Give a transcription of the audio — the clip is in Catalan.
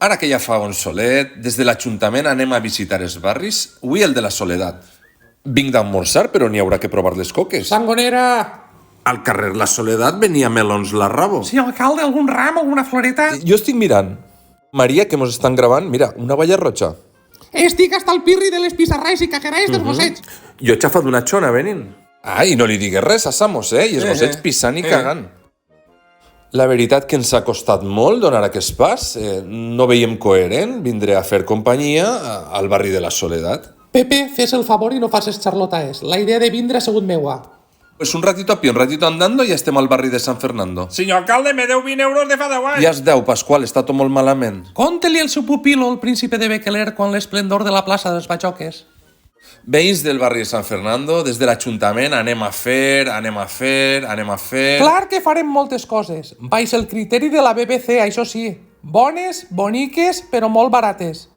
Ara que ja fa un solet, des de l'Ajuntament anem a visitar els barris, avui el de la Soledat. Vinc d'almorzar, però n'hi haurà que provar les coques. Sangonera! Al carrer La Soledat venia melons la rabo. Senyor alcalde, algun ram, alguna floreta? Jo estic mirant. Maria, que mos estan gravant, mira, una valla roja. Estic hasta el pirri de les pissarrais i caquerais dels gossets. Jo he xafat una xona venint. Ai, no li digues res a Samos, I els gossets pissant i cagant. La veritat que ens ha costat molt donar aquest pas. No veiem coherent vindre a fer companyia al barri de la Soledat. Pepe, fes el favor i no faces xarlotaes. La idea de vindre ha sigut meua. Pues un ratito a pie, un ratito andando i ja estem al barri de San Fernando. Senyor alcalde, me deu 20 euros de fa 10 anys. Ja es deu, Pasqual, està tot molt malament. Conte-li al seu pupilo, el príncipe de Bequeler, quan l'esplendor de la plaça dels Batxoques. Veïns del barri de San Fernando, des de l'Ajuntament anem a fer... Clar que farem moltes coses. Baix el criteri de la BBC, això sí. Bones, boniques, però molt barates.